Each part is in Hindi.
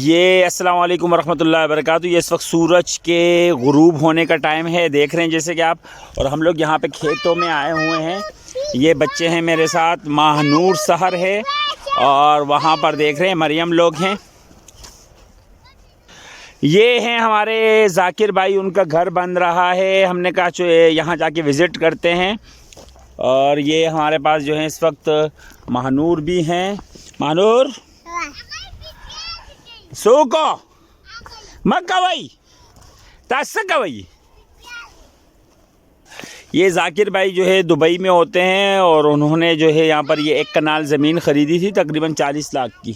ये अस्सलाम वालेकुम वरहमतुल्लाहि वबरकातुहू। ये इस वक्त सूरज के गुरूब होने का टाइम है, देख रहे हैं जैसे कि आप। और हम लोग यहाँ पे खेतों में आए हुए हैं। ये बच्चे हैं मेरे साथ, महानूर सहर है और वहाँ पर देख रहे हैं मरियम लोग हैं। ये हैं हमारे जाकिर भाई, उनका घर बन रहा है। हमने कहा जो यहाँ जाके विज़िट करते हैं। और ये हमारे पास जो है इस वक्त महानूर भी हैं। महानूर सूको मकवई तस्कवई। ये जाकिर भाई जो है दुबई में होते हैं और उन्होंने जो है यहाँ पर ये एक कनाल ज़मीन ख़रीदी थी तकरीबन 40 लाख की,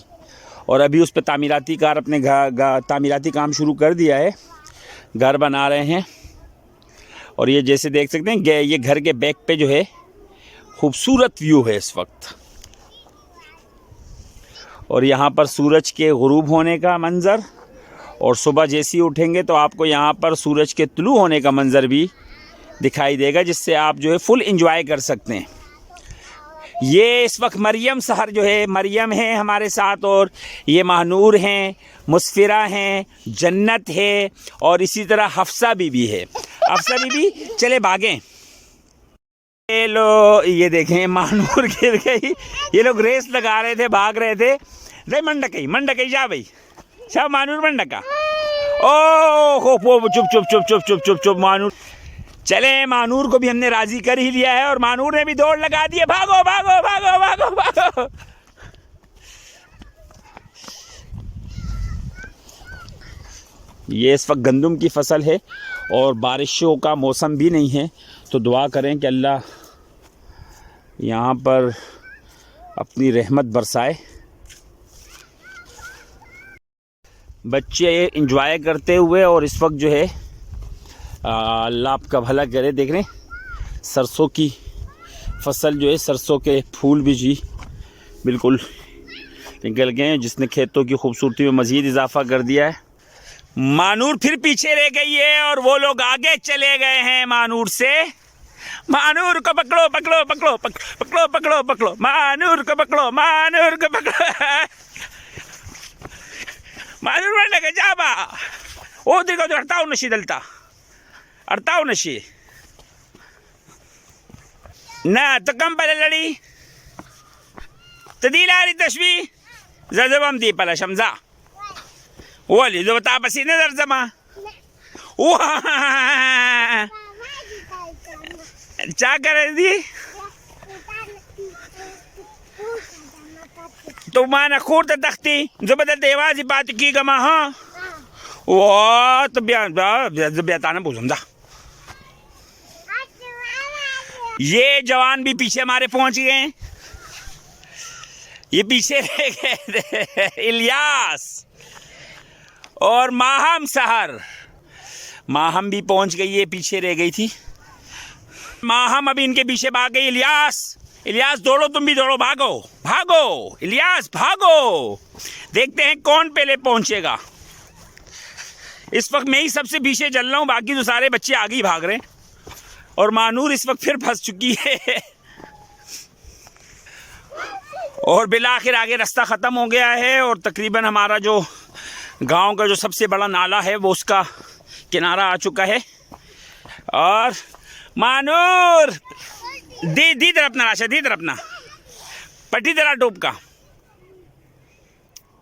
और अभी उस पर तामीराती तामीराती काम शुरू कर दिया है, घर बना रहे हैं। और ये जैसे देख सकते हैं ये घर के बैक पे जो है खूबसूरत व्यू है इस वक्त। और यहाँ पर सूरज के गुरूब होने का मंज़र, और सुबह जैसे ही उठेंगे तो आपको यहाँ पर सूरज के तुलू होने का मंज़र भी दिखाई देगा, जिससे आप जो है फुल इंजॉय कर सकते हैं। ये इस वक्त मरियम सहर जो है, मरियम है हमारे साथ, और ये महानूर हैं, मुस्फिरा हैं, जन्नत है, और इसी तरह हफ्सा बीबी है। हफ्सा बीबी चले भागें। ये लो, ये देखें महानूर गिर गई। ये लोग रेस लगा रहे थे, भाग रहे थे। रे मंडकई जा भाई, सब महानूर मंडका। ओ हो चुप चुप चुप चुप चुप चुप चुप महानूर। चले, महानूर को भी हमने राज़ी कर ही लिया है और महानूर ने भी दौड़ लगा दी है। भागो भागो भागो भागो भागो। ये इस वक्त गंदम की फसल है और बारिशों का मौसम भी नहीं है, तो दुआ करें कि अल्लाह यहाँ पर अपनी रहमत बरसाए। बच्चे इंजॉय करते हुए, और इस वक्त जो है अल्लाह आपका भला करे। देख रहे हैं सरसों की फसल जो है, सरसों के फूल भी जी बिल्कुल निकल गए हैं, जिसने खेतों की खूबसूरती में मज़ीद इजाफा कर दिया है। महानूर फिर पीछे रह गई है और वो लोग आगे चले गए हैं महानूर से। महानूर को पकड़ो पकड़ो पकड़ो पकड़ो पकड़ो पकड़ो, महानूर को पकड़ो, महानूर को पकड़ो। महानूर बढ़ने के जाबा ओ देखो तो हटाओ नशी दलता, हटाओ नशी ना तो कम पहले लड़ी तदील आ रही तशवी जजबम दी पला शमजा ओली जो बता पसीने दर जमा क्या करे दी तो माना खूर तख्ती जो बदल देवाजी बात की गमा। हाँ वो तो बेताना पूछूं जा। ये जवान भी पीछे हमारे पहुंच गए हैं, ये पीछे रह गए थे। इलियास और माहम सहर, माहम भी पहुंच गई है, पीछे रह गई थी। माहम अभी इनके पीछे भाग गई। इलियास, इलियास दौड़ो, तुम भी दौड़ो, भागो भागो इलियास भागो। देखते हैं कौन पहले पहुंचेगा। इस वक्त मैं ही सबसे पीछे चल रहा हूँ, बाकी तो सारे बच्चे आगे ही भाग रहे हैं। और महानूर इस वक्त फिर फंस चुकी है। और बिलाखिर आगे रास्ता ख़त्म हो गया है, और तकरीबन हमारा जो गांव का जो सबसे बड़ा नाला है वो उसका किनारा आ चुका है। और महानूर दी तरफ ना राशा, दी तरफ ना पट्टी तरह टोप का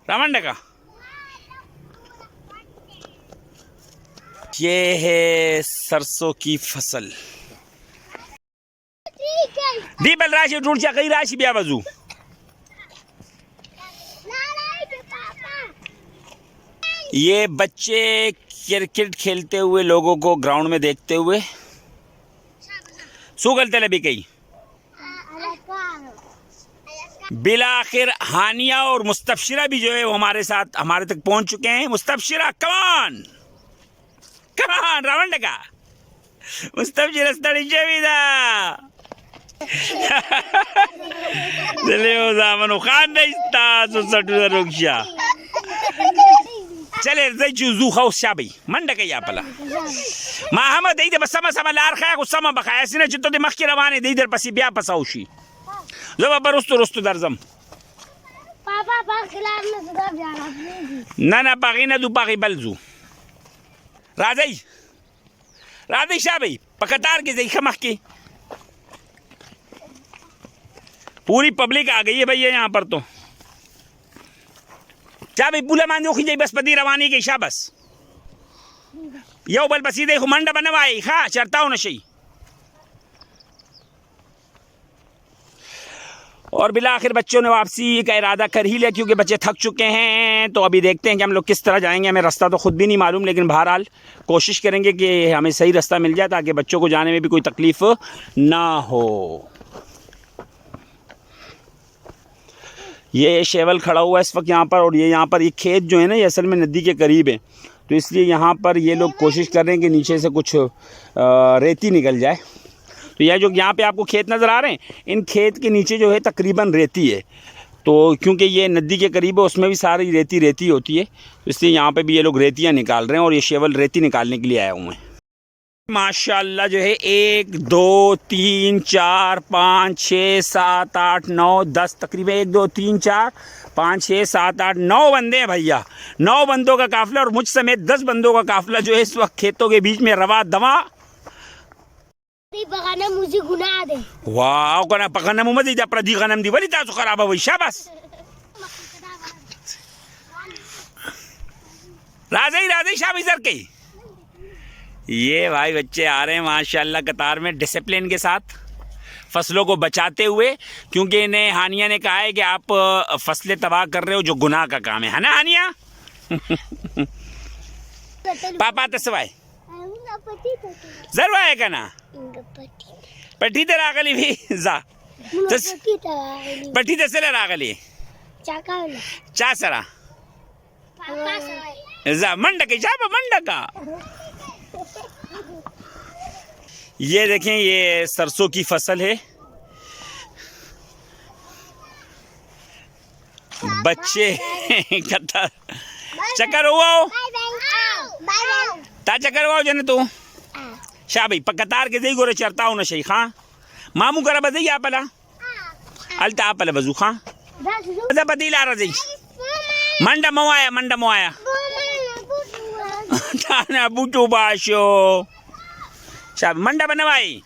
रामंड का। ये है सरसों की फसल। दी बल राशि टूट जा कई राशि ब्या बाजू। ये बच्चे क्रिकेट खेलते हुए लोगों को ग्राउंड में देखते हुए सुगलते लबी कई। बिलाखिर हानिया और मुस्तबशिरा भी जो है वो हमारे साथ हमारे तक पहुंच चुके हैं। मुस्तबशिरा कमान कमान रावण का मुस्तबशिरा स्टडी जवीदा चले ओ जामनो खान नहीं था सुसटू रुक्षा चले जयचू जू खाओ शाबी मंड का या पला माहमद दे दे बस समा लार खा को समा बखाया सिने चित्तो दे मखकी रवाने दे इधर पसी ब्या पसाउशी जब बरुस्तु रुस्तु दरजम ना पाकी ना दू पाकी बलजू राजई राधे शाह भाई पकतार की जई खमख की पूरी पब्लिक आ गई है भैया यहाँ पर तो क्या भाई पुला मान जो खी बस पति रवानी की शाह बस यो बल बसी देखो मंड बनवाई खा चरता हूँ नशे और बिला आखिर बच्चों ने वापसी का इरादा कर ही लिया क्योंकि बच्चे थक चुके हैं। तो अभी देखते हैं कि हम लोग किस तरह जाएंगे। हमें रास्ता तो खुद भी नहीं मालूम, लेकिन बहरहाल कोशिश करेंगे कि हमें सही रास्ता मिल जाए ताकि बच्चों को जाने में भी कोई तकलीफ़ ना हो। ये शेवल खड़ा हुआ है इस वक्त यहाँ पर, और ये यहाँ पर ये खेत जो है ना ये असल में नदी के करीब है, तो इसलिए यहाँ पर ये लोग कोशिश कर रहे हैं कि नीचे से कुछ रेती निकल जाए। तो यह जो यहाँ पे आपको खेत नज़र आ रहे हैं, इन खेत के नीचे जो है तकरीबन रेती है, तो क्योंकि ये नदी के करीब है उसमें भी सारी रेती होती है, तो इसलिए यहाँ पे भी ये लोग रेतियाँ निकाल रहे हैं और ये शेवल रेती निकालने के लिए आए हुए हैं। माशाल्लाह जो है 1 2 3 4 5 6 7 8 9 10 तकरीबन 1 2 3 4 5 6 7 8 9 बंदे हैं भैया। 9 बंदों का काफिला और मुझ समेत 10 बंदों का काफिला जो है इस वक्त खेतों के बीच में रवा दवा। मुझे गुना दे वाह कना पकना मुमदी दा प्रदी गनम दी वली तासु खराब है शाबाश राजे शाबाश सर के ये भाई बच्चे आ रहे हैं माशाल्लाह कतार में डिसिप्लिन के साथ फसलों को बचाते हुए, क्योंकि इन्हें हानिया ने कहा है कि आप फसलें तबाह कर रहे हो जो गुनाह का काम है ना हानिया। पापा तसवाए जरूर आएगा ना पट्टी ते रागली भी जा पट्टी ते सला रागली चा सरा जा मंडक जा मंडका। ये देखें ये सरसों की फसल है, बच्चे कतर चक्कर हुआ ता चक्कर हुआ जने तू शाह भाई पकतार के दई गोरे चरता हूँ ना शई खां मामू करा बदई आपला अलता आपला बजू खां बदा बदीला रजी मंडा मोआया ताना बूटू बाशो शाह मंडा बनवाई